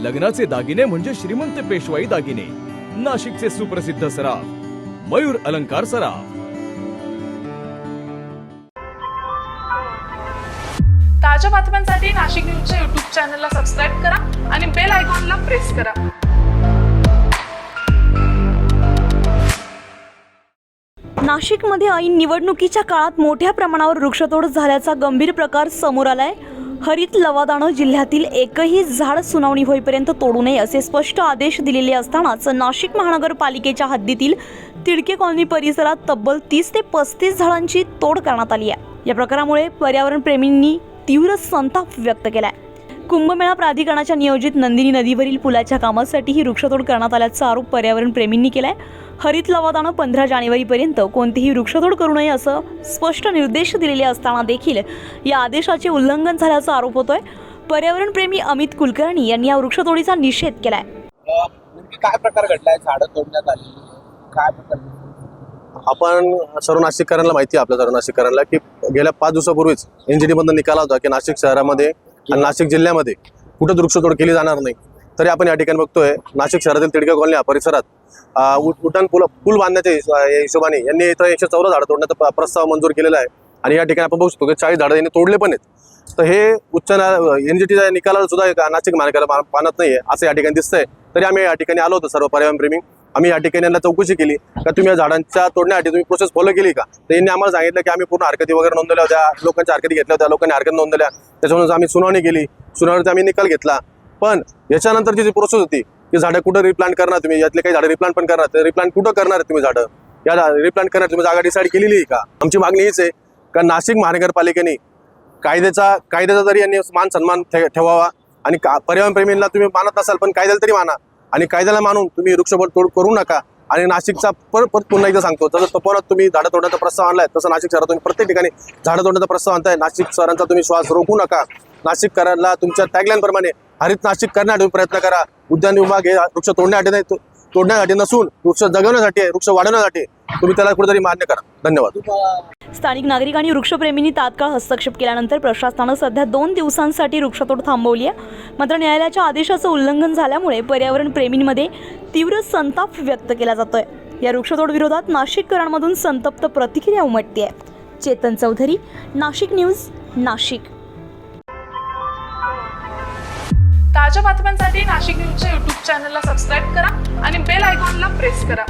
लग्नाचे दागिने म्हणजे श्रीमंत पेशवाई दागिने, नाशिकचे सुप्रसिद्ध सराफ मयूर अलंकार सराफ। ताज्या बातम्यांसाठी नाशिक न्यूजच्या YouTube चॅनलला सबस्क्राईब करा आणि बेल आयकॉनला प्रेस करा। नाशिकमध्ये ऐन निवडणुकीच्या काळात मोठ्या प्रमाणावर वृक्षतोड झाल्याचा गंभीर प्रकार समोर आलाय। हरित लवादानं जिल्ह्यातील एकही झाड सुनावणी होईपर्यंत तोडू नये असे स्पष्ट आदेश दिलेले असतानाच नाशिक महानगरपालिकेच्या हद्दीतील तिडके कॉलनी परिसरात तब्बल 30 ते 35 झाडांची तोड करण्यात आली आहे। या प्रकारामुळे पर्यावरण प्रेमींनी तीव्र संताप व्यक्त केलाय। कुंभमेळा प्राधिकरणाच्या नियोजित नंदिनी नदीवरील पुलाच्या कामासाठी ही वृक्षतोड करण्यात आल्याचा आरोप पर्यावरण प्रेमींनी केलाय। हरित लवादानं 15 जानेवारीपर्यंत कोणतीही वृक्षतोड करू नये असं स्पष्ट निर्देश दिलेले असताना देखील या आदेशाचे उल्लंघन झाल्याचा आरोप होतोय। पर्यावरण प्रेमी अमित कुलकर्णी यांनी या वृक्षतोडीचा निषेध केलाय। काय प्रकार घडलाय? झाडं तोडण्यात आली, काय प्रकार? आपण सर्व नाशिककरांना माहिती आहे, आपल्या सर्व नाशिककरांना की गेल्या 5 दिवसापूर्वीच NGT मधून निकाल होता की नाशिक शहरामध्ये आणि नाशिक जिल्ह्यामध्ये कुठेच वृक्षतोड केली जाणार नाही। तरी आपण या ठिकाणी बघतोय नाशिक शहरातील तिडके कॉलनी परिसरात उड्डाण पूल बांधण्याच्या हिशोबाने यांनी इथं 114 झाडं तोडण्याचा प्रस्ताव मंजूर केलेला आहे आणि या ठिकाणी आपण बघू शकतो की 40 झाडं यांनी तोडले पण आहेत। तर हे उच्च NGTच्या निकालाला सुद्धा नाशिक महानगर मानत नाहीये असं या ठिकाणी दिसतंय। तरी आम्ही या ठिकाणी आलो होतो सर्व पर्यावरण प्रेमी, आम्ही या ठिकाणी यांना चौकशी केली का तुम्ही या झाडांच्या तोडण्यासाठी तुम्ही प्रोसेस फॉलो केली का? तर यांनी आम्हाला सांगितलं की आम्ही पूर्ण हरकती वगैरे नोंदवल्या होत्या, लोकांच्या हरकती घेतल्या होत्या, लोकांनी हरकत नोंदवल्या, त्याच्यामुळे आम्ही सुनावणी केली, सुनावणीचा आम्ही निकाल घेतला। पण याच्यानंतरची जी प्रोसेस होती की झाडं कुठं रिप्लांट करणार तुम्ही, यातले काही झाडं रिप्लांट पण करणार, तर रिप्लांट कुठं करणार तुम्ही झाडं, या रिप्लांट करणार तुम्ही जागा डिसाईड केलेली आहे का? आमची मागणी हीच आहे का नाशिक महानगरपालिकेने कायद्याचा तरी यांनी मान सन्मान ठेवावा आणि पर्यावरण प्रेमींना तुम्ही मानत नसाल पण कायद्याला तरी माना आणि कायद्याला मानून तुम्ही वृक्षतोड करू नका। आणि नाशिकचा परत पुन्हा एकदा सांगतो, जसं तपोवनात तुम्ही झाडं तोडण्याचा प्रस्ताव आणलाय तसं नाशिक शहरात तुम्ही प्रत्येक ठिकाणी झाडं तोडण्याचा प्रस्ताव आणताय। नाशिक शहरांचा तुम्ही श्वास रोखू नका। नाशिककरांना तुमच्या टॅगलाईन प्रमाणे हरित नाशिक करण्यासाठी प्रयत्न करा। उद्यान विभाग हे वृक्ष तोडण्यासाठी नाही, तोडण्यासाठी नसून वृक्ष जगवण्यासाठी, वृक्ष वाढवण्यासाठी तुम्ही त्याला कुठेतरी मान्य करा। धन्यवाद। स्थानिक नागरिक आणि वृक्षप्रेमींनी तात्काळ हस्तक्षेप केल्यानंतर प्रशासनानं सध्या 2 दिवसांसाठी वृक्षतोड थांबवली आहे। मात्र न्यायालयाच्या आदेशाचं उल्लंघन झाल्यामुळे पर्यावरण प्रेमींमध्ये तीव्र संताप व्यक्त केला जातोय। या वृक्षतोड विरोधात नाशिककरांमधून संतप्त प्रतिक्रिया उमटते आहे। चेतन चौधरी, नाशिक न्यूज, नाशिक। ताज्या बातम्यांसाठी नाशिक न्यूजच्या YouTube चॅनलला सबस्क्राईब करा आणि बेल आयकॉनला प्रेस करा।